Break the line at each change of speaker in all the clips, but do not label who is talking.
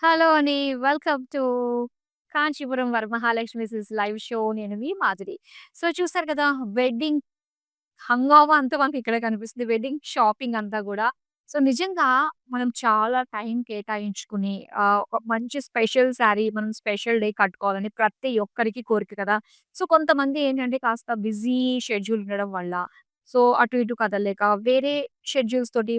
Hello అండి. Welcome to Kanchipuram Varamahalakshmi silks live show. నేను మీ Madhuri. So, చూసారు కదా! వెడ్డింగ్ హంగామా అంతా మనకి ఇక్కడే కనిపిస్తుంది. వెడ్డింగ్ షాపింగ్ అంతా గూడా. సో, నిజంగా మనం చాలా టైం కేటాయించుకుని ఒక మంచి స్పెషల్ శారీ మనం స్పెషల్ డే కట్టుకోవాలని ప్రతి ఒక్కరికి కోరిక కదా! సో, కొంతమంది ఏంటంటే కాస్త బిజీ షెడ్యూల్ ఉండడం వల్ల సో, అటు ఇటు కదలలేక వేరే షెడ్యూల్స్ తోటి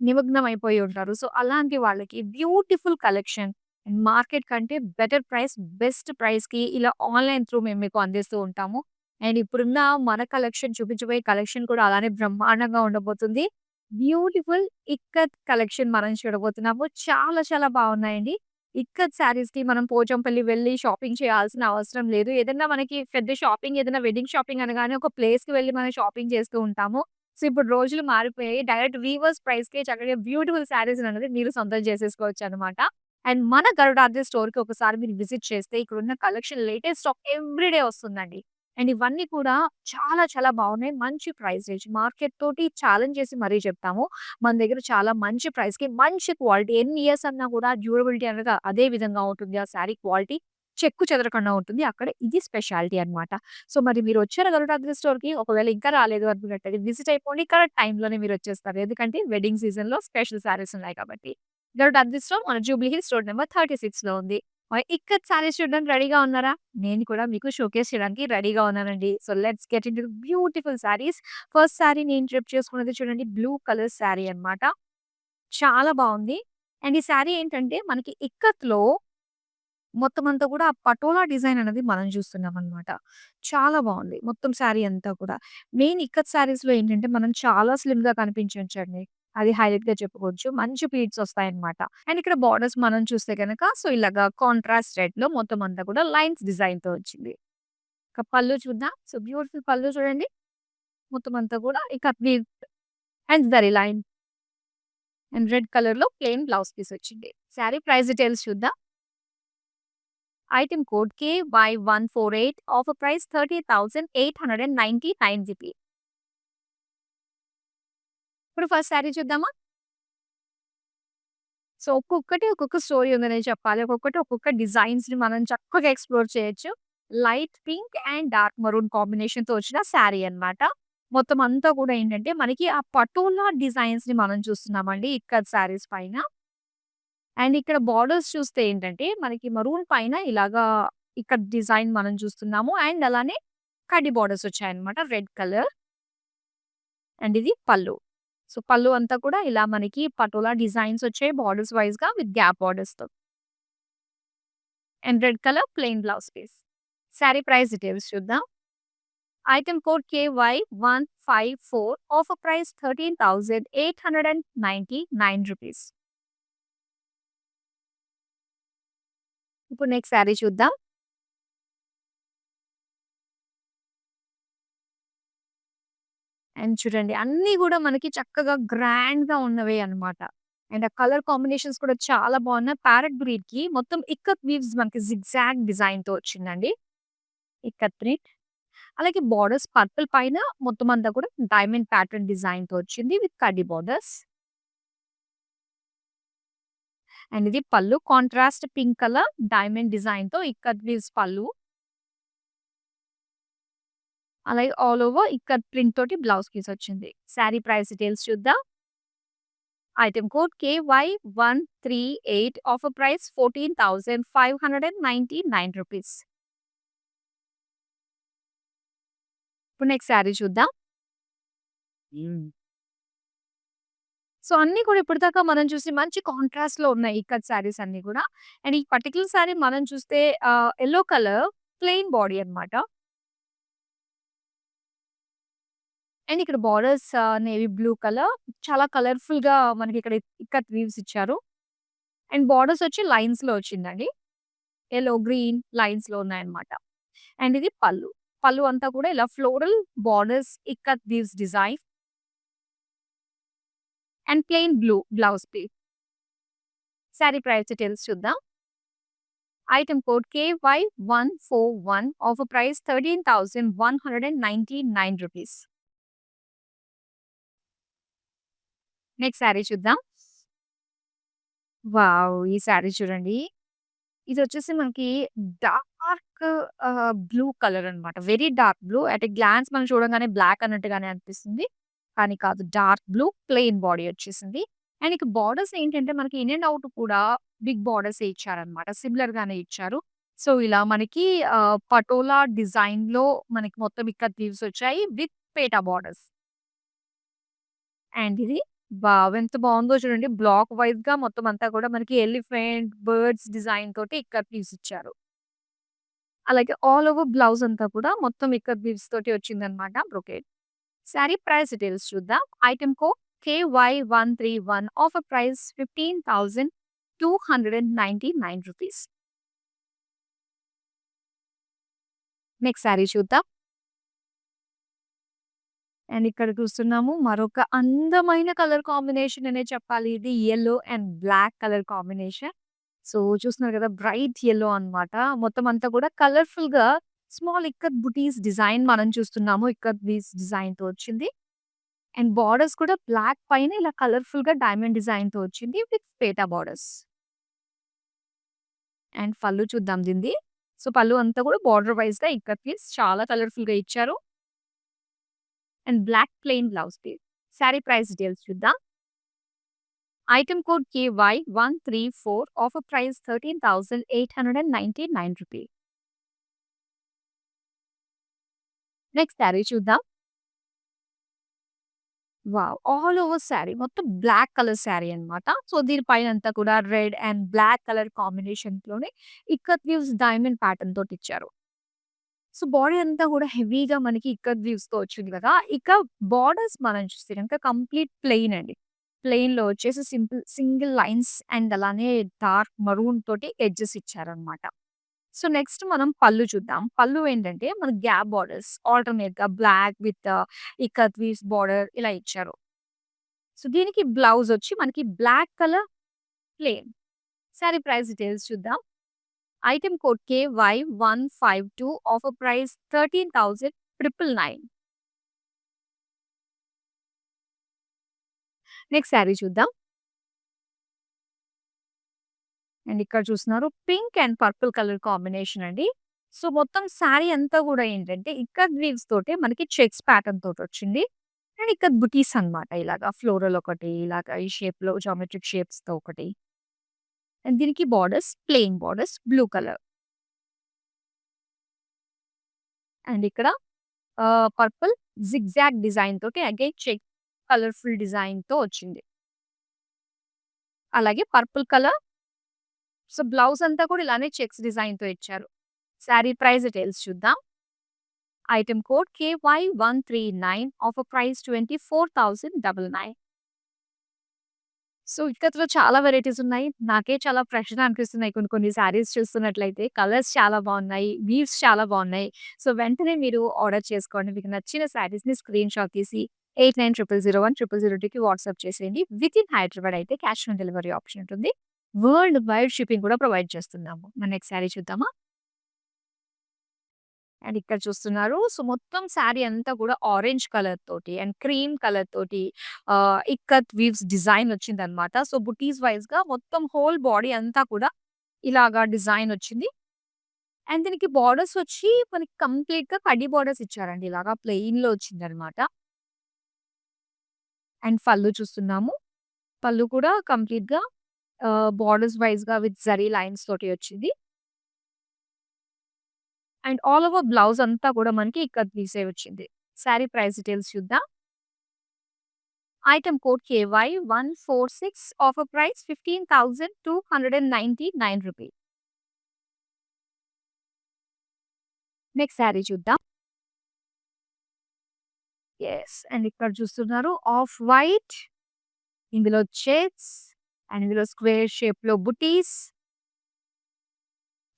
నిమగ్నం అయిపోయి ఉంటారు. సో, అలాంటి వాళ్ళకి బ్యూటిఫుల్ కలెక్షన్ అండ్ మార్కెట్ కంటే బెటర్ ప్రైస్, బెస్ట్ ప్రైస్‌కి ఇలా ఆన్‌లైన్ త్రూ మేము మీకు అందిస్తూ ఉంటాము. అండ్ ఇప్పుడున్న మన కలెక్షన్ చూపించబోయే కలెక్షన్ కూడా అలానే బ్రహ్మాండంగా ఉండబోతుంది. బ్యూటిఫుల్ ఇక్కత్ కలెక్షన్ మనం చూడబోతున్నాము. చాలా చాలా బావున్నాయండి. ఇక్కత్ శారీస్‌కి మనం పోచంపల్లి వెళ్లి షాపింగ్ చేయాల్సిన అవసరం లేదు. ఏదన్నా మనకి పెద్ద షాపింగ్ ఏదైనా వెడ్డింగ్ షాపింగ్ అనగానే ఒక ప్లేస్‌కి వెళ్లి మనం షాపింగ్ చేస్తూ ఉంటాము. సో, ఇప్పుడు రోజులు మారిపోయాయి. డైరెక్ట్ వీవర్స్ ప్రైస్‌కే చక్కగా బ్యూటిఫుల్ శారీస్ అనేది మీరు సొంతం చేసేసుకోవచ్చనమాట. అండ్ మన గరుడాద్రి స్టోర్‌కి ఒకసారి మీరు విజిట్ చేస్తే ఇక్కడున్న collection latest stock every day వస్తుందండి. అండ్ ఇవన్నీ కూడా చాలా చాలా బాగున్నాయి. మంచి ప్రైస్ రేంజ్. మార్కెట్ తోటి ఛాలెంజ్ చేసి మరీ చెప్తాము. మన దగ్గర చాలా మంచి ప్రైస్‌కి మంచి క్వాలిటీ ఎన్ని ఇయర్స్ అన్నా కూడా డ్యూరబిలిటీ అనేది అదే విధంగా ఉంటుంది. ఆ శారీ క్వాలిటీ చెక్కు చెదరకుండా ఉంటుంది. అక్కడ ఇది స్పెషాలిటీ అన్నమాట. సో, మరి మీరు వచ్చారా గరుడాద్రి స్టోర్‌కి? ఒకవేళ ఇంకా రాలేదు అనుకున్నట్టయితే విజిట్ అయిపోండి. కరెక్ట్ టైమ్‌లోనే మీరొచ్చేస్తారు. ఎందుకంటే వెడ్డింగ్ సీజన్‌లో స్పెషల్ శారీస్ ఉన్నాయి కాబట్టి. గరుడాద్రి స్టోర్ మన జూబ్లీ హిల్స్ రోడ్ నంబర్ 36లో ఉంది. ఇక్కత్ శారీస్ చూడడానికి రెడీగా ఉన్నారా? నేను కూడా మీకు షోకేస్ చేయడానికి రెడీగా ఉన్నానండి. So, let's get into the beautiful saris. First sari నేను ట్రిప్ చేసుకున్నది చూడండి బ్లూ కలర్ శారీ అన్నమాట. చాలా బావుంది. అండ్ ఈ శారీ ఏంటంటే మనకి ఇక్కత్‌లో మొత్తం అంతా కూడా ఆ పటోలా డిజైన్ అనేది మనం చూస్తున్నామనమాట. చాలా బావుంది. మొత్తం శారీ అంతా కూడా. మెయిన్ ఇక్కత్ శారీస్‌లో ఏంటంటే మనం చాలా స్లిమ్‌గా కనిపించొచ్చండి. అది హైలైట్‌గా చెప్పుకోవచ్చు. మంచి ప్లీట్స్ వస్తాయన్నమాట. అండ్ ఇక్కడ బోర్డర్స్ మనం చూస్తే గనక సో, ఇలాగా కాంట్రాస్ట్ రెడ్‌లో మొత్తం అంతా కూడా లైన్స్ డిజైన్‌తో వచ్చింది. ఇక పళ్ళు చూద్దాం. సో, బ్యూటిఫుల్ పళ్ళు చూడండి. మొత్తం అంతా కూడా ఇక weave and zari line and red కలర్‌లో ప్లెయిన్ బ్లౌజ్ పీస్ వచ్చింది. శారీ ప్రైస్ డీటెయిల్స్ చూద్దాం. Item code KY148. Offer price 30,899 rupee. ఇప్పుడు ఫస్ట్ శారీ చూద్దామా? సో, ఒక్కొక్కటి ఒక్కొక్క స్టోరీ ఉందనే చెప్పాలి. ఒక్కొక్కటి ఒక్కొక్క డిజైన్స్‌ని మనం చక్కగా ఎక్స్‌ప్లోర్ చేయొచ్చు. Light pink and dark maroon కాంబినేషన్‌తో వచ్చిన శారీ అన్నమాట. మొత్తం అంతా కూడా ఏంటంటే మనకి ఆ పటోలా డిజైన్స్‌ని మనం చూస్తున్నామండి ఇక్కత్ శారీస్ పైన. అండ్ ఇక్కడ బోర్డర్స్ చూస్తే ఏంటంటే మనకి మెరూన్ పైన ఇలాగా ఇక్కడ డిజైన్ మనం చూస్తున్నాము. అండ్ అలానే కడ్డీ బోర్డర్స్ వచ్చాయన్నమాట. Red colour. అండ్ ఇది పళ్ళు. సో, పళ్ళు అంతా కూడా ఇలా మనకి పటోలా డిజైన్స్ వచ్చాయి బోర్డర్స్ వైస్‌గా విత్ గ్యాప్ బోర్డర్స్‌తో. And red colour plain blouse piece. Sari price details చూద్దాం. Item code KY154. Offer price 13,899 rupees. ఇప్పుడు నెక్స్ట్ శారీ చూద్దాం. అండ్ చూడండి అన్నీ గూడా మనకి చక్కగా గ్రాండ్‌గా ఉన్నవే అన్నమాట. అండ్ ఆ కలర్ కాంబినేషన్స్ కూడా చాలా బాగున్నాయి. ప్యారట్ గ్రీన్‌కి మొత్తం ఇక్కత్ వీవ్స్ మనకి జిగ్‌జాగ్ డిజైన్‌తో వచ్చిందండి. ఇక్కత్ ప్రింట్. అలాగే బోర్డర్స్ పర్పుల్ పైన మొత్తం అంతా కూడా డైమండ్ ప్యాటర్న్ డిజైన్‌తో వచ్చింది విత్ కడ్డీ బోర్డర్స్. అండ్ ఇది పళ్ళు కాంట్రాస్ట్ పింక్ కలర్ డైమండ్ డిజైన్‌తో ఇక్కత్ వీవ్స్ పళ్ళు. అలాగే ఆల్ ఓవర్ ఇక్కత్ ప్రింట్ తోటి బ్లౌజ్ పీస్ వచ్చింది. శారీ ప్రైస్ డీటెయిల్స్ చూద్దాం. Item code KY138. Offer price 14,599 rupees. ఇప్పుడు నెక్స్ట్ శారీ చూద్దాం. హ్మ్. సో, అన్నీ కూడా ఇప్పటిదాకా మనం చూసి మంచి కాంట్రాస్ట్‌లో ఉన్నాయి ఇక్కత్ శారీస్ అన్నీ కూడా. అండ్ ఈ పర్టిక్యులర్ శారీ మనం చూస్తే యెల్లో కలర్ ప్లెయిన్ బాడీ అన్నమాట. అండ్ ఇక్కడ బోర్డర్స్ నేవీ బ్లూ కలర్ చాలా కలర్‌ఫుల్‌గా మనకి ఇక్కడ ఇక్కత్ వీవ్స్ ఇచ్చారు. అండ్ బోర్డర్స్ వచ్చి లైన్స్‌లో వచ్చిందండి. యెల్లో, గ్రీన్ లైన్స్‌లో ఉన్నాయన్నమాట. అండ్ ఇది పళ్ళు. పళ్ళు అంతా కూడా ఇలా floral borders ikat weaves design and plain blue blouse piece. Sari price details చూద్దాం. Item code KY141. Offer price 13,199 rupees. Next sari చూద్దాం. వావ్! ఈ శారీ చూడండి. ఇదొచ్చేసి మనకి డార్క్ బ్లూ కలర్ అన్నమాట. Very dark blue. At a glance మనం చూడంగానే బ్లాక్ అన్నట్టుగానే అనిపిస్తుంది. కానీ కాదు. డార్క్ బ్లూ ప్లెయిన్ బాడీ వచ్చేసింది. అండ్ ఇక బార్డర్స్ ఏంటంటే మనకి ఇన్ అండ్ ఔట్ కూడా బిగ్ బార్డర్సే ఇచ్చారన్నమాట. సిమిలర్ గానే ఇచ్చారు. సో, ఇలా మనకి పటోలా డిజైన్‌లో మనకి మొత్తం ఇక్కత్ వీవ్స్ వచ్చాయి విత్ పేటా బార్డర్స్. అండ్ ఇది వావ్! ఎంత బావుందో చూడండి. బ్లాక్ వైస్‌గా మొత్తం అంతా కూడా మనకి ఎలిఫెంట్, బర్డ్స్ డిజైన్ తోటి ఇక్కత్ వీవ్స్ ఇచ్చారు. అలాగే ఆల్ ఓవర్ బ్లౌజ్ అంతా కూడా మొత్తం ఇక్కత్ వీవ్స్ తోటి వచ్చిందన్నమాట బ్రొకేడ్. సారీ ప్రైస్ డీటెయిల్స్ చూద్దాం. Item code KY131 offer price ₹15,299. Next sari చూద్దాం. అండ్ ఇక్కడ చూస్తున్నాము మరొక అందమైన కలర్ కాంబినేషన్ అనే చెప్పాలి. ఇది yellow and black colour combination. So, చూస్తున్నారు కదా! బ్రైట్ యెల్లో అన్నమాట. మొత్తం అంతా కూడా కలర్‌ఫుల్‌గా స్మాల్ ఇక్కత్ బుటీస్ డిజైన్ మనం చూస్తున్నాము. ఇక్కత్ వీవ్స్ డిజైన్‌తో వచ్చింది. అండ్ బోర్డర్స్ కూడా బ్లాక్ పైన ఇలా కలర్‌ఫుల్‌గా డైమండ్ డిజైన్‌తో వచ్చింది విత్ పేటా బోర్డర్స్. అండ్ పళ్ళు చూద్దాం దీనిది. సో, పళ్ళు అంతా కూడా బోర్డర్ వైస్‌గా ఇక్కత్ వీవ్స్ చాలా కలర్‌ఫుల్‌గా ఇచ్చారు. And black plain blouse piece. Sari price details చూద్దాం. Item code KY134 offer price ₹13,899. Next sari చూద్దాం. వావ్! ఆల్ ఓవర్ సారీ మొత్తం బ్లాక్ కలర్ సారీ అన్నమాట. సో, దీని పైనంతా కూడా రెడ్ అండ్ బ్లాక్ కలర్ కాంబినేషన్‌లోనే ఇక్కత్ వీవ్స్ డైమండ్ ప్యాటర్న్ తోటిచ్చారు. సో, బాడీ అంతా కూడా హెవీగా మనకి ఇక్కత్ వీవ్స్‌తో వచ్చింది కదా! ఇక బోర్డర్స్ మనం చూస్తే గనుక కంప్లీట్ ప్లెయిన్ అండి. ప్లెయిన్‌లో వచ్చేసి సింగిల్ లైన్స్ అండ్ అలానే డార్క్ మరూన్ తోటి ఎడ్జెస్ ఇచ్చారన్నమాట. సో, నెక్స్ట్ మనం పళ్ళు చూద్దాం. పళ్ళు ఏంటంటే మనకి గ్యాప్ బోర్డర్స్ ఆల్టర్‌నేట్‌గా black with ikat weaves border ఇలా ఇచ్చారు. సో, దీనికి బ్లౌజ్ వచ్చి మనకి black colour plain. Sari price details చూద్దాం. Item code KY152 offer price 13,999. Next sari చూద్దాం. అండ్ ఇక్కడ చూస్తున్నారు pink and purple colour combination అండి. సో, మొత్తం సారీ అంతా కూడా ఏంటంటే ఇక్కత్ వీవ్స్ తోటే మనకి చెక్స్ ప్యాటర్న్ తోటొచ్చింది. అండ్ ఇక్కత్ బుటీస్ అన్నమాట. ఇలాగా ఫ్లోరల్ ఒకటి, ఇలాగా ఈ షేప్‌లో జామెట్రిక్ షేప్స్‌తో ఒకటి. అండ్ దీనికి borders plain borders blue colour. And ఇక్కడ పర్పుల్ జిగ్‌జాగ్ డిజైన్ తోటి అగైన్ చెక్ కలర్‌ఫుల్ డిజైన్‌తో వచ్చింది. అలాగే పర్పుల్ కలర్. సో, బ్లౌజ్ అంతా కూడా ఇలానే చెక్స్ డిజైన్‌తో ఇచ్చారు. సారీ ప్రైస్ డీటెయిల్స్ చూద్దాం. Item code KY139 offer price 24,999. So, ఇక్కత్లో చాలా వెరైటీస్ ఉన్నాయి. నాకే చాలా ఫ్రెష్‌గా అనిపిస్తున్నాయి కొన్ని కొన్ని శారీస్ చూస్తున్నట్లయితే. కలర్స్ చాలా బావున్నాయి. వీవ్స్ చాలా బావున్నాయి. సో, వెంటనే మీరు ఆర్డర్ చేసుకోండి. మీకు నచ్చిన శారీస్‌ని స్క్రీన్‌షాట్ తీసి 8900010002కి వాట్సాప్ చేసేయండి. వితిన్ హైదరాబాద్ అయితే క్యాష్ ఆన్ డెలివరీ ఆప్షన్ ఉంటుంది. వరల్డ్ వైడ్ షిప్పింగ్ కూడా ప్రొవైడ్ చేస్తున్నాము. మన నెక్స్ట్ శారీ చూద్దామా? అండ్ ఇక్కడ చూస్తున్నారు. సో, మొత్తం శారీ అంతా కూడా ఆరెంజ్ కలర్ తోటి అండ్ క్రీమ్ కలర్ తోటి ఇక్కత్ వీవ్స్ డిజైన్ వచ్చిందనమాట. సో, బుటీస్ వైస్‌గా మొత్తం హోల్ బాడీ అంతా కూడా ఇలాగా డిజైన్ వచ్చింది. అండ్ దీనికి బోర్డర్స్ వచ్చి మనకి కంప్లీట్‌గా కడ్డీ బోర్డర్స్ ఇచ్చారండి. ఇలాగా ప్లెయిన్‌లో వచ్చిందనమాట. అండ్ పళ్ళు చూస్తున్నాము. పళ్ళు కూడా కంప్లీట్‌గా బోర్డర్స్ వైస్‌గా విత్ జరీ లైన్స్ తోటి వచ్చింది. అండ్ ఆల్ ఓవర్ బ్లౌజ్ అంతా కూడా మనకి ఇక్కత్ వీవ్సే వచ్చింది. సారీ ప్రైస్ డీటెయిల్స్ చూద్దాం. Item code KY146 offer price ₹15,299. Next sari చూద్దాం. యెస్. అండ్ ఇక్కడ చూస్తున్నారు ఆఫ్ వైట్, ఇందులో చెక్స్ అండ్ ఇందులో స్క్వేర్ షేప్‌లో బుటీస్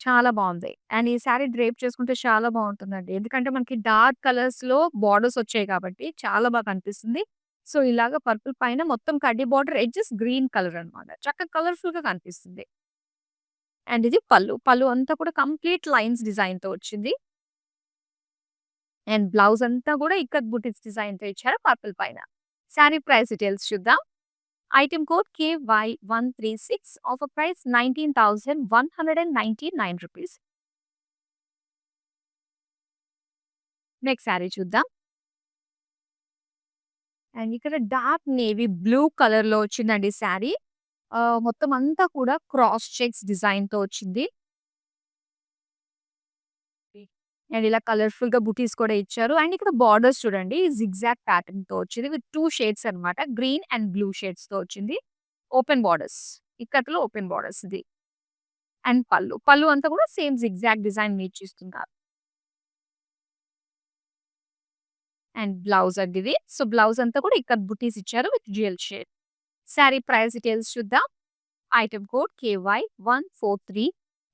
చాలా బావుంది. అండ్ ఈ సారీ డ్రేప్ చేసుకుంటే చాలా బావుంటుందండి. ఎందుకంటే మనకి డార్క్ కలర్స్‌లో బోర్డర్స్ వచ్చాయి కాబట్టి చాలా బాగా కనిపిస్తుంది. సో, ఇలాగ పర్పుల్ పైన మొత్తం కడ్డీ బోర్డర్ ఎడ్జెస్ గ్రీన్ కలర్ అన్నమాట. చక్కగా కలర్‌ఫుల్‌గా కనిపిస్తుంది. అండ్ ఇది పళ్ళు. పళ్ళు అంతా కూడా కంప్లీట్ లైన్స్ డిజైన్‌తో వచ్చింది. అండ్ బ్లౌజ్ అంతా కూడా ఇక్కత్ బుటీస్ డిజైన్‌తో ఇచ్చారు పర్పుల్ పైన. సారీ ప్రైస్ డీటెయిల్స్ చూద్దాం. Item code KY136 offer price ₹19,199. Next sari చూద్దాం. అండ్ ఇక్కడ డార్క్ నేవీ బ్లూ కలర్‌లో వచ్చిందండి శారీ. మొత్తం అంతా కూడా క్రాస్ చెక్స్ డిజైన్‌తో వచ్చింది. అండ్ ఇలా కలర్‌ఫుల్‌గా బుటీస్ కూడా ఇచ్చారు. అండ్ ఇక్కడ బోర్డర్స్ చూడండి జిగ్‌జాగ్ ప్యాటర్న్‌తో వచ్చింది. విత్ 2 షేడ్స్ అన్నమాట. గ్రీన్ అండ్ బ్లూ షేడ్స్‌తో వచ్చింది. Open borders. ఇక్కత్‌లో ఓపెన్ బోర్డర్స్ ఇది. అండ్ పళ్ళు. పళ్ళు అంతా కూడా సేమ్ జిగ్‌జాగ్ డిజైన్ ఇస్తున్నారు. అండ్ బ్లౌజ్ అండి ఇది. సో, బ్లౌజ్ అంతా కూడా ఇక్కత్ బుటీస్ ఇచ్చారు with dual shade. Sari price details చూద్దాం. Item code KY143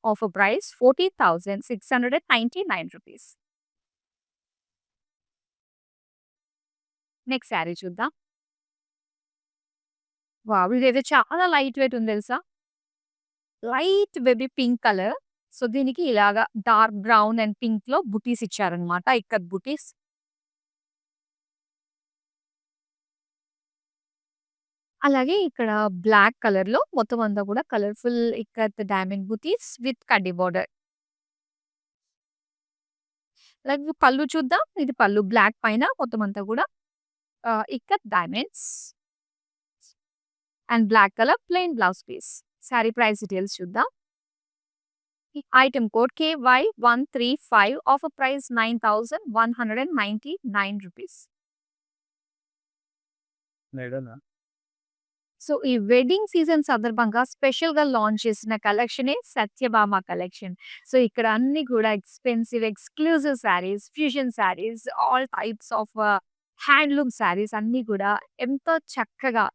offer price ₹40,699. Next sari చూద్దాం. వావ్! ఇదైతే చాలా లైట్ వెయిట్ ఉంది తెలుసా? Light baby pink colour. So, దీనికి ఇలాగా డార్క్ బ్రౌన్ అండ్ పింక్‌లో బుటీస్ ఇచ్చారన్నమాట. ఇక్కత్ బుటీస్. అలాగే ఇక్కడ బ్లాక్ కలర్‌లో మొత్తం అంతా కూడా colourful ikat diamond buttis with కడ్డీ బోర్డర్. అలాగే పళ్ళు చూద్దాం. ఇది పళ్ళు బ్లాక్ పైన మొత్తం అంతా కూడా ikat diamonds and black colour plain blouse piece. Sari price details చూద్దాం. Item code KY135 offer price ₹9,199.
మేడనా?
సో, ఈ వెడ్డింగ్ సీజన్ సందర్భంగా స్పెషల్‌గా లాంచ్ చేసిన కలెక్షనే సత్యభామ కలెక్షన్. సో, ఇక్కడ అన్నీ కూడా expensive, exclusive saris, fusion saris, all types of handloom saris అన్నీ కూడా ఎంతో చక్కగా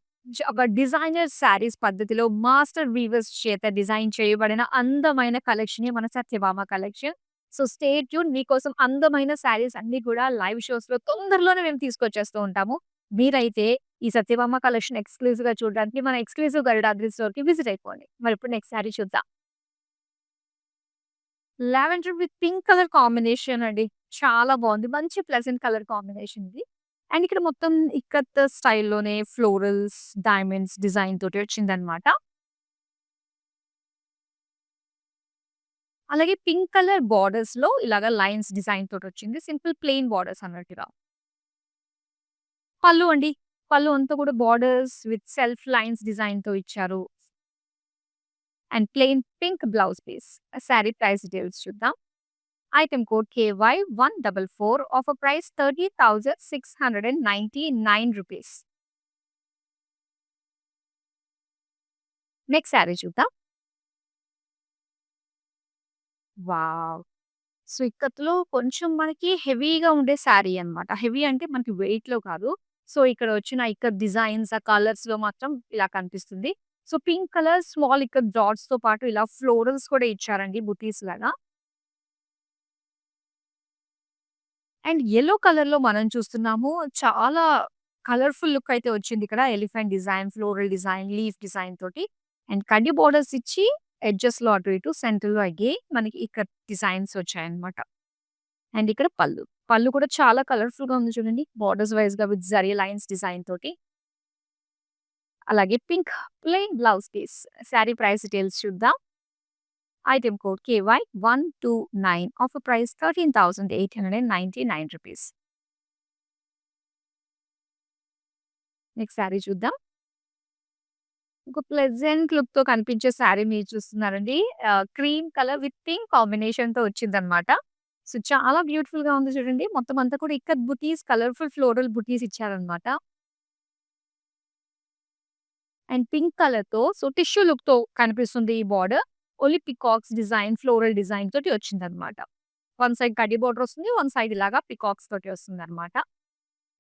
ఒక డిజైనర్ శారీస్ పద్ధతిలో మాస్టర్ వీవర్స్ చేత డిజైన్ చేయబడిన అందమైన కలెక్షనే మన Satyabhama collection. So, stay tune మీకోసం అందమైన శారీస్ అన్నీ కూడా లైవ్ షోస్‌లో తొందరలోనే మేము తీసుకొచ్చేస్తూ ఉంటాము. మీరైతే ఈ సత్యభామ కలెక్షన్ ఎక్స్‌క్లూజివ్‌గా చూడడానికి మన ఎక్స్‌క్లూజివ్ గరుడాద్రి స్టోర్‌కి విజిట్ అయిపోండి. మరిప్పుడు నెక్స్ట్ శారీ చూద్దాం. Lavender with pink colour combination అండి. చాలా బావుంది. మంచి ప్లెజెంట్ కలర్ కాంబినేషన్ ఇది. అండ్ ఇక్కడ మొత్తం ఇక్కత్ స్టైల్‌లోనే ఫ్లోరల్స్, డైమండ్స్ డిజైన్ తోటి వచ్చిందన్నమాట. అలాగే పింక్ కలర్ బోర్డర్స్‌లో ఇలాగ లైన్స్ డిజైన్ తోటొచ్చింది. సింపుల్ ప్లెయిన్ బోర్డర్స్ అన్నట్టుగా. పళ్ళు అండి. పళ్ళు అంతా కూడా బోర్డర్స్ విత్ సెల్ఫ్ లైన్స్ డిజైన్‌తో ఇచ్చారు. And plain pink blouse piece. Sari price details చూద్దాం. Item code KY144 offer price ₹30,699. Next sari చూద్దాం. వావ్! సో, ఇక్కత్తులో కొంచెం మనకి హెవీగా ఉండే సారీ అన్నమాట. హెవీ అంటే మనకి వెయిట్‌లో కాదు. సో, ఇక్కడ వచ్చిన ఇక్కత్ డిజైన్స్, ఆ కలర్స్‌లో మాత్రం ఇలా కనిపిస్తుంది. So, pink colour small ikat డాట్స్‌తో పాటు ఇలా ఫ్లోరల్స్ కూడా ఇచ్చారండి బుటీస్ లాగా. అండ్ యెల్లో కలర్‌లో మనం చూస్తున్నాము. చాలా కలర్‌ఫుల్ లుక్ అయితే వచ్చిందిక్కడ. Elephant design, floral design, leaf design తోటి. అండ్ కడ్డీ బోర్డర్స్ ఇచ్చి ఎడ్జెస్‌లో అటు ఇటు సెంటర్‌లో అగైన్ మనకి ఇక్కత్ డిజైన్స్ వచ్చాయన్నమాట. అండ్ ఇక్కడ పళ్ళు. పళ్ళు కూడా చాలా కలర్‌ఫుల్‌గా ఉంది చూడండి. బోర్డర్స్ వైస్‌గా విత్ జరీ లైన్స్ డిజైన్ తోటి. అలాగే pink plain blouse piece. Sari price details చూద్దాం. Item code KY129 offer price ₹13,899. Next sari చూద్దాం. ఒక ప్లెజెంట్ లుక్‌తో కనిపించే సారీ మీరు చూస్తున్నారండి. క్రీమ్ కలర్ విత్ పింక్ కాంబినేషన్‌తో వచ్చిందన్నమాట. సో, చాలా బ్యూటిఫుల్‌గా ఉంది చూడండి. మొత్తం అంతా కూడా ఇక్కత్ బుటీస్, colourful floral buttis ఇచ్చారన్నమాట. And pink కలర్‌తో సో, టిష్యూ లుక్‌తో కనిపిస్తుంది ఈ border. Only peacocks design, floral design తోటి వచ్చిందన్నమాట. వన్ సైడ్ కడ్డీ బోర్డర్ వస్తుంది. వన్ సైడ్ ఇలాగా పికాక్స్ తోటి వస్తుందన్నమాట.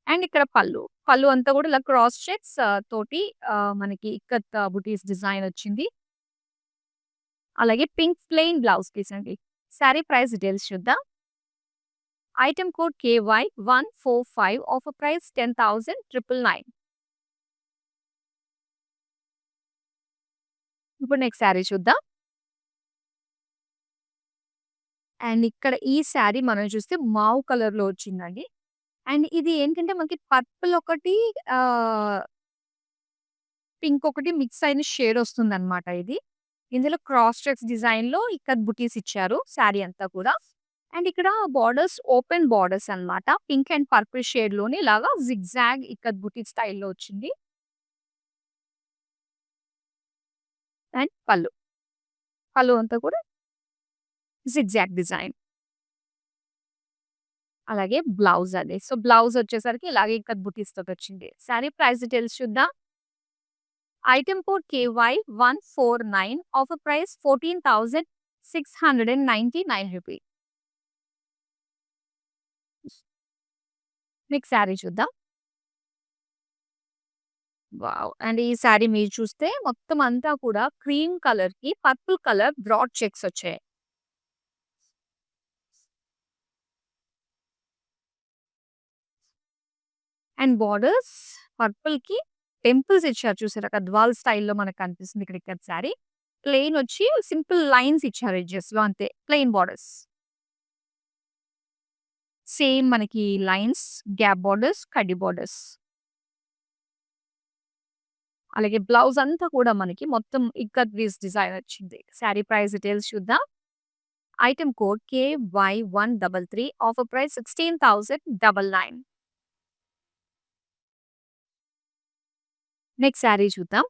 అండ్ ఇక్కడ పళ్ళు. పళ్ళు అంతా కూడా ఇలా క్రాస్ చెక్స్ తోటి మనకి ఇక్కత్ బుటీస్ డిజైన్ వచ్చింది. అలాగే పింక్ ప్లెయిన్ బ్లౌజ్ పీస్ అండి. సారీ ప్రైస్ డీటెయిల్స్ చూద్దాం. Item code KY145 offer price 10,999. ఇప్పుడు నెక్స్ట్ సారీ చూద్దాం. అండ్ ఇక్కడ ఈ సారీ మనం చూస్తే మావ్ కలర్‌లో వచ్చిందండి. అండ్ ఇది ఏంటంటే మనకి పర్పుల్ ఒకటి ఆహ్ పింక్ ఒకటి మిక్స్ అయిన షేడ్ వస్తుందన్నమాట ఇది. ఇందులో క్రాస్ చెక్స్ డిజైన్‌లో ఇక్కత్ బుటీస్ ఇచ్చారు శారీ అంతా కూడా. అండ్ ఇక్కడ బోర్డర్స్ ఓపెన్ బోర్డర్స్ అన్నమాట. పింక్ అండ్ పర్పుల్ షేడ్‌లోని ఇలాగా జిగ్‌జాగ్ ఇక్కత్ బుటీ స్టైల్‌లో వచ్చింది. అండ్ పళ్ళు. పళ్ళు అంతా కూడా జిగ్‌జాగ్ డిజైన్. అలాగే బ్లౌజ్ అది. సో, బ్లౌజ్ వచ్చేసరికి ఇలాగే ఇక్కత్ బుటీస్‌తోటొచ్చింది. శారీ ప్రైస్ డీటెయిల్స్ చూద్దాం. Item code KY149 offer price 14,699 rupee. మీకు శారీ చూద్దాం. వావ్! అండ్ ఈ శారీ మీరు చూస్తే మొత్తం అంతా కూడా క్రీమ్ కలర్‌కి పర్పుల్ కలర్ బ్రాడ్ చెక్స్ వచ్చాయి. అండ్ బోర్డర్స్ పర్పుల్‌కి టెంపుల్స్ ఇచ్చారు చూసారా? గద్వాల్ స్టైల్‌లో మనకు కనిపిస్తుంది ఇక్కడ ఇక్కత్ శారీ. ప్లెయిన్ వచ్చి సింపుల్ లైన్స్ ఇచ్చారు ఎడ్జెస్‌లో అంతే. Plain borders. సేమ్ మనకి లైన్స్, గ్యాప్ బోర్డర్స్, కడ్డీ బోర్డర్స్. అలాగే బ్లౌజ్ అంతా కూడా మనకి మొత్తం ఇక్కత్ పీస్ డిజైన్ వచ్చింది. శారీ ప్రైస్ డీటెయిల్స్ చూద్దాం. Item code KY133 offer price 16,999. Next sari చూద్దాం.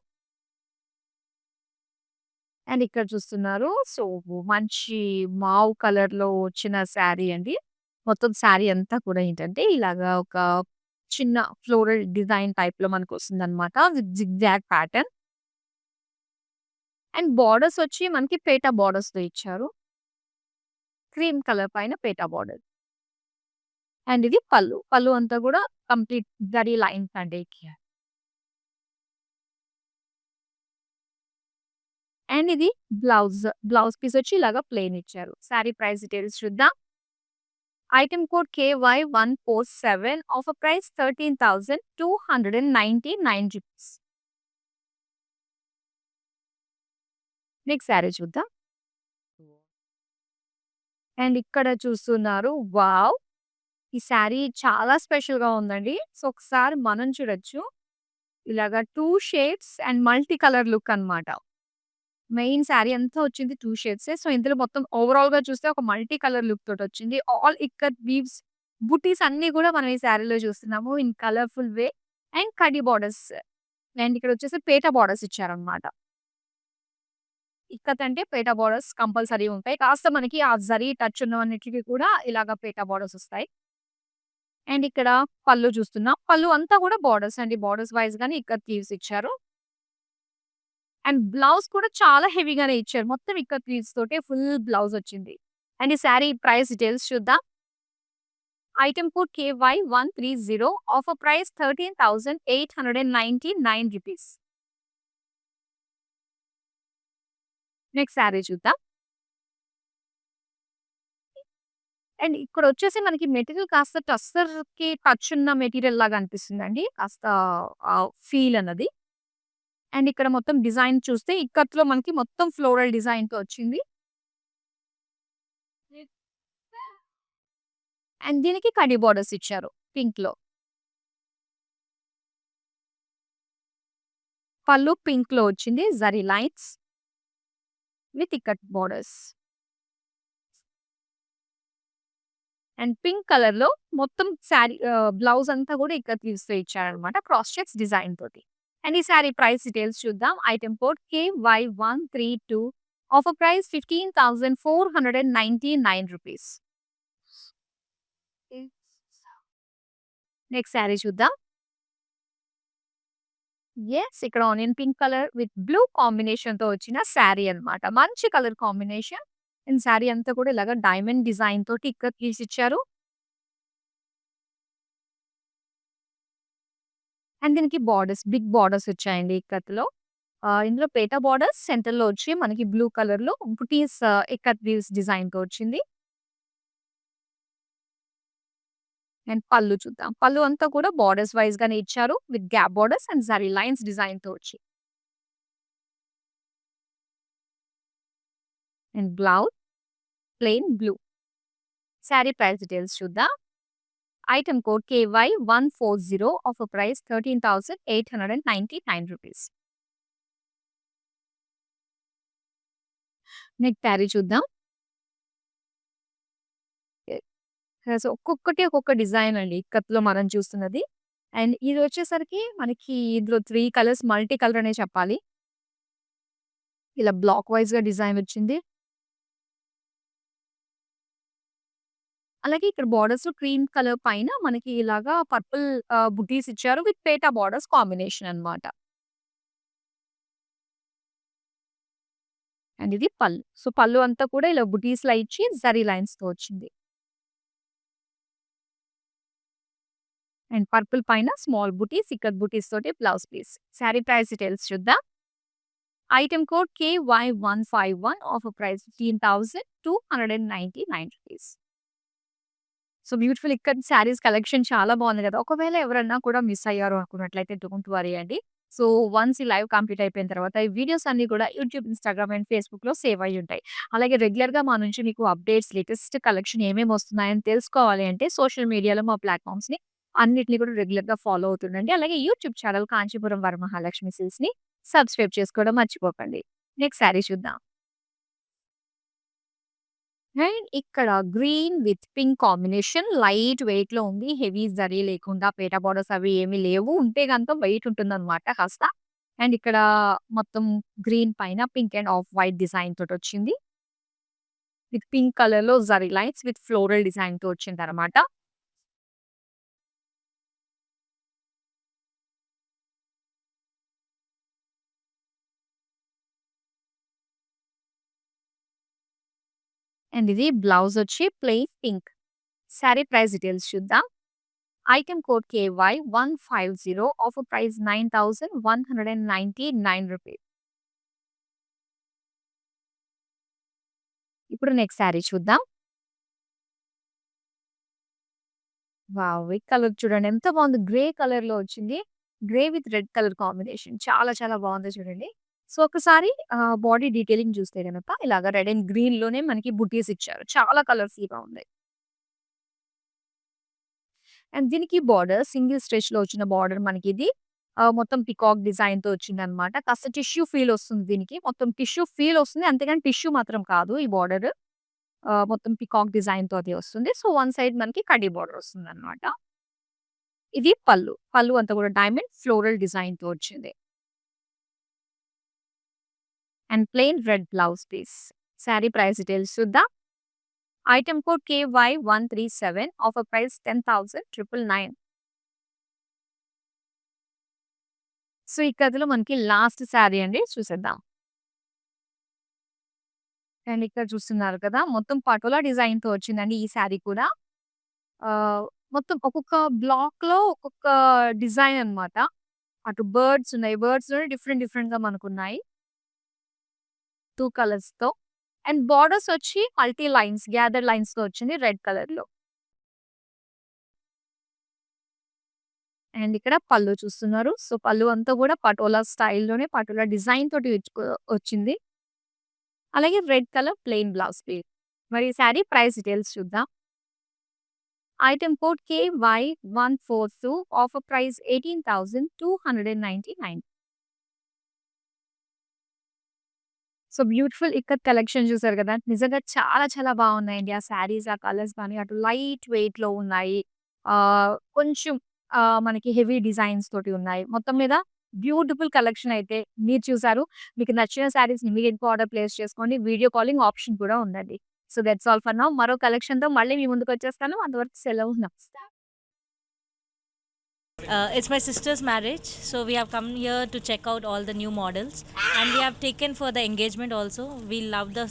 అండ్ ఇక్కడ చూస్తున్నారు. సో, మంచి మావ్ కలర్‌లో వచ్చిన శారీ అండి. మొత్తం శారీ అంతా కూడా ఏంటంటే ఇలాగా ఒక చిన్న ఫ్లోరల్ డిజైన్ టైప్‌లో మనకొస్తుందన్నమాట. With zigzag pattern. And borders వచ్చి మనకి పేటా బోర్డర్స్‌తో ఇచ్చారు. క్రీమ్ కలర్ పైన పేటా బోర్డర్. అండ్ ఇది పళ్ళు. పళ్ళు అంతా కూడా కంప్లీట్ జరీ లైన్స్ అండి. అండ్ ఇది బ్లౌజ్. బ్లౌజ్ పీస్ వచ్చి ఇలాగా ప్లెయిన్ ఇచ్చారు. శారీ ప్రైస్ డీటెయిల్స్ చూద్దాం. Item code KY147 offer price 13,299 rupees. Next sari చూద్దాం. అండ్ ఇక్కడ చూస్తున్నారు. వావ్! ఈ శారీ చాలా స్పెషల్‌గా ఉందండి. సో, ఒకసారి మనం చూడొచ్చు. ఇలాగా 2 shades and multi colour look అన్నమాట. మెయిన్ శారీ అంతా వచ్చింది 2 షేడ్సే. సో, ఇందులో మొత్తం ఓవరాల్‌గా చూస్తే ఒక మల్టీ కలర్ లుక్ తోటొచ్చింది. ఆల్ ఇక్కత్ వీవ్స్, బుటీస్ అన్నీ గూడా మనం ఈ శారీలో చూస్తున్నాము. ఇన్ కలర్‌ఫుల్ వే అండ్ కడ్డీ బోర్డర్స్. అండ్ ఇక్కడొచ్చేసి పేట బోర్డర్స్ ఇచ్చారన్నమాట. ఇక్కత్ అంటే పేట బోర్డర్స్ కంపల్సరీ ఉంటాయి. కాస్త మనకి ఆ జరీ టచ్ ఉన్నవన్నిటికి కూడా ఇలాగ పేట బోర్డర్స్ ఒస్తాయి. అండ్ ఇక్కడ పళ్ళు చూస్తున్నాం. పళ్ళు అంతా కూడా బోర్డర్స్ అండి. బోర్డర్స్ వైస్‌గానే ఇక్కత్ వీవ్స్ ఇచ్చారు. అండ్ బ్లౌజ్ కూడా చాలా హెవీగానే ఇచ్చారు. మొత్తం ఇక్కత్ వీవ్స్ తోటే ఫుల్ బ్లౌజ్ వచ్చింది. అండ్ ఈ శారీ ప్రైస్ డీటెయిల్స్ చూద్దాం. Item code KY130 offer price 13,899 rupees. Next sari చూద్దాం. అండ్ ఇక్కడొచ్చేసి మనకి మెటీరియల్ కాస్త టస్సర్‌కి టచ్ ఉన్న మెటీరియల్ లాగా అనిపిస్తుందండి. కాస్త ఫీల్ అన్నది. అండ్ ఇక్కడ మొత్తం డిజైన్ చూస్తే ఇక్కత్‌లో మనకి మొత్తం ఫ్లోరల్ డిజైన్‌తో వచ్చింది. అండ్ దీనికి కడ్డీ బోర్డర్స్ ఇచ్చారు పింక్‌లో. పళ్ళు పింక్‌లో వచ్చింది. Zari lines with ikat borders. And pink కలర్‌లో మొత్తం శారీ బ్లౌజ్ అంతా కూడా ఇక్కత్ వీవ్స్‌తో ఇచ్చారన్నమాట. క్రాస్ చెక్స్ డిజైన్ తోటి. అండ్ ఈ శారీ ప్రైస్ డీటెయిల్స్ చూద్దాం. Item code KY132 offer price 15,499 rupees. Next sari చూద్దాం. యెస్. ఇక్కడ onion pink colour with blue కాంబినేషన్‌తో వచ్చిన శారీ అన్నమాట. మంచి కలర్ కాంబినేషన్. అండ్ శారీ అంతా కూడా ఇలాగ డైమండ్ డిజైన్ తోటి ఇక్కత్ వీవ్స్ ఇచ్చారు. అండ్ దీనికి బోర్డర్స్, బిగ్ బోర్డర్స్ వచ్చాయండి ఇక్కత్‌లో. ఇందులో పేట బోర్డర్స్ సెంటర్‌లో వచ్చి మనకి బ్లూ కలర్‌లో బుటీస్ ఇక్కత్ వీవ్స్ డిజైన్‌తో వచ్చింది. అండ్ పళ్ళు చూద్దాం. పళ్ళు అంతా కూడా బోర్డర్స్ వైస్‌గానే ఇచ్చారు. With gap borders and zari lines డిజైన్‌తో వచ్చి. And blouse plain blue. Sari price details చూద్దాం. Item code KY140 offer price 13,899 rupees. Next sari చూద్దాం. సో, ఒక్కొక్కటి ఒక్కొక్క డిజైన్ అండి ఇక్కత్‌లో మనం చూస్తున్నది. అండ్ ఇదొచ్చేసరికి మనకి ఇందులో 3 కలర్స్ మల్టీ కలర్ అనే చెప్పాలి. ఇలా బ్లాక్ వైస్‌గా డిజైన్ వచ్చింది. అలాగే ఇక్కడ బోర్డర్స్‌లో క్రీమ్ కలర్ పైన మనకి ఇలాగా పర్పుల్ బుటీస్ ఇచ్చారు విత్ పేటా బోర్డర్స్ కాంబినేషన్ అన్నమాట. అండ్ ఇది పళ్ళు. సో, పళ్ళు అంతా కూడా ఇలా బుటీస్‌లా ఇచ్చి జరీ లైన్స్‌తో వచ్చింది. అండ్ పర్పుల్ పైన స్మాల్ బుటీస్, ఇక్కత్ బుటీస్ తోటి blouse piece. Sari price details చూద్దాం. Item code KY151 offer price ₹15,299. So, beautiful ikat saris collection చాలా బాగుంది కదా! ఒకవేళ ఎవరన్నా కూడా మిస్ అయ్యారు అనుకున్నట్లయితే డోంట్ వర్రీ అండి. సో, వన్స్ ఈ లైవ్ కంప్లీట్ అయిపోయిన తర్వాత ఈ వీడియోస్ అన్నీ కూడా యూట్యూబ్, ఇన్‌స్టాగ్రామ్ అండ్ ఫేస్‌బుక్‌లో సేవ్ అయ్యి ఉంటాయి. అలాగే రెగ్యులర్‌గా మా నుంచి మీకు అప్డేట్స్, లేటెస్ట్ కలెక్షన్ ఏమేమి వస్తున్నాయని తెలుసుకోవాలి అంటే సోషల్ మీడియాలో మా ప్లాట్‌ఫార్మ్స్‌ని అన్నిటిని కూడా రెగ్యులర్‌గా ఫాలో అవుతుండండి. అలాగే యూట్యూబ్ ఛానల్ కాంచీపురం వరమహాలక్ష్మి సిల్క్స్‌ని సబ్స్క్రైబ్ చేసుకోవడం మర్చిపోకండి. నెక్స్ట్ శారీ చూద్దాం. అండ్ ఇక్కడ green with pink combination light వెయిట్‌లో ఉంది. హెవీ జరీ లేకుండా పేటా బోర్డర్స్ అవి ఏమి లేవు. ఉంటే గనుక వెయిట్ ఉంటుందన్నమాట కాస్త. అండ్ ఇక్కడ మొత్తం గ్రీన్ పైన pink and off white design తోటొచ్చింది. విత్ పింక్ కలర్‌లో జరీ లైన్స్ విత్ ఫ్లోరల్ డిజైన్‌తో వచ్చిందన్నమాట. అండ్ ఇది బ్లౌజ్ వచ్చి plain pink. Sari price details చూద్దాం. Item code KY150 offer price ₹9,199. ఇప్పుడు నెక్స్ట్ శారీ చూద్దాం. వావ్! ఈ కలర్ చూడండి ఎంత బాగుంది. గ్రే కలర్‌లో వచ్చింది. Grey with red colour combination. చాలా చాలా బాగుంది చూడండి. సో, ఒకసారి బాడీ డీటెయిలింగ్ చూస్తే గనక ఇలాగ రెడ్ అండ్ గ్రీన్‌లోనే మనకి బుటీస్ ఇచ్చారు. చాలా కలర్‌ఫుల్‌గా ఉంది. అండ్ దీనికి బార్డర్ సింగిల్ స్టిచ్‌లో వచ్చిన బార్డర్ మనకిది మొత్తం పికాక్ డిజైన్‌తో వచ్చిందనమాట. కాస్త టిష్యూ ఫీల్ వస్తుంది దీనికి. మొత్తం టిష్యూ ఫీల్ వస్తుంది. అంతేగాని టిష్యూ మాత్రం కాదు ఈ బార్డర్. మొత్తం పికాక్ డిజైన్‌తో అది వస్తుంది. సో, వన్ సైడ్ మనకి కడ్డీ బార్డర్ వస్తుందనమాట. ఇది పళ్ళు. పళ్ళు అంతా కూడా డైమండ్ ఫ్లోరల్ డిజైన్‌తో వచ్చింది. And plain red blouse piece. Sari price details చూద్దాం. Item code KY137 offer price 10,999. So, ఈ కథలో మనకి లాస్ట్ శారీ అండి చూసేద్దాం. అండ్ ఇక్కడ చూస్తున్నారు కదా! మొత్తం పటోలా డిజైన్‌తో వచ్చిందండి ఈ శారీ కూడా. ఆహ్, మొత్తం ఒక్కొక్క బ్లాక్‌లో ఒక్కొక్క డిజైన్ అన్నమాట. అటు బర్డ్స్ ఉన్నాయి. బర్డ్స్‌లోనే డిఫరెంట్ డిఫరెంట్‌గా మనకున్నాయి. 2 కలర్స్‌తో. అండ్ బోర్డర్స్ వచ్చి మల్టీ లైన్స్, గ్యాదర్ లైన్స్‌తో వచ్చింది రెడ్ కలర్‌లో. అండ్ ఇక్కడ పళ్ళు చూస్తున్నారు. సో, పళ్ళు అంతా కూడా పటోలా స్టైల్‌లోనే పటోలా డిజైన్ తోటి వచ్చింది. అలాగే red colour plain blouse piece. మరి ఈ శారీ ప్రైస్ డీటెయిల్స్ చూద్దాం. Item code KY142 offer price 18,299. So, beautiful ikat collection చూసారు కదా! నిజంగా చాలా చాలా బాగున్నాయండి. ఆ శారీస్, ఆ కలర్స్ గాని అటు లైట్ వెయిట్‌లో ఉన్నాయి. కొంచెం మనకి హెవీ డిజైన్స్ తోటి ఉన్నాయి. మొత్తం మీద బ్యూటిఫుల్ కలెక్షన్ అయితే మీరు చూసారు. మీకు నచ్చిన శారీస్‌ని ఇమ్మీడియేట్‌గా ఆర్డర్ ప్లేస్ చేసుకోండి. వీడియో కాలింగ్ ఆప్షన్ కూడా ఉందండి. So, that's all for now. మరో కలెక్షన్‌తో మళ్ళీ మీ ముందుకొచ్చేస్తాను. అంతవరకు సెలవు. నమస్తే.
It's my sister's marriage, so we have come here to check out all the new models, and we have taken for the engagement also. We love the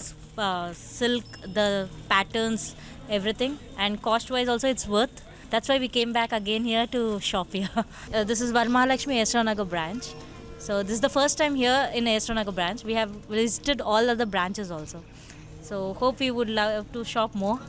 silk, the patterns, everything, and cost-wise also it's worth. That's why we came back again here to shop here. This is Varmahalakshmi Esranagar branch. So this is the first time here in Esranagar branch. We have visited all other branches also. So hope we would love to shop more.